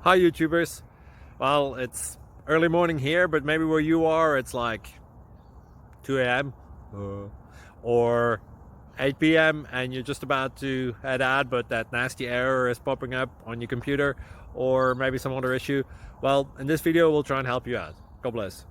Hi YouTubers. Well, it's early morning here, but maybe where you are it's like 2 a.m. Or 8 p.m. and you're just about to head out, but that nasty error is popping up on your computer, or maybe some other issue. Well, in this video we'll try and help you out. God bless.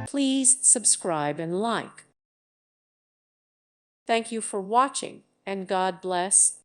Please subscribe and like. Thank you for watching, and God bless.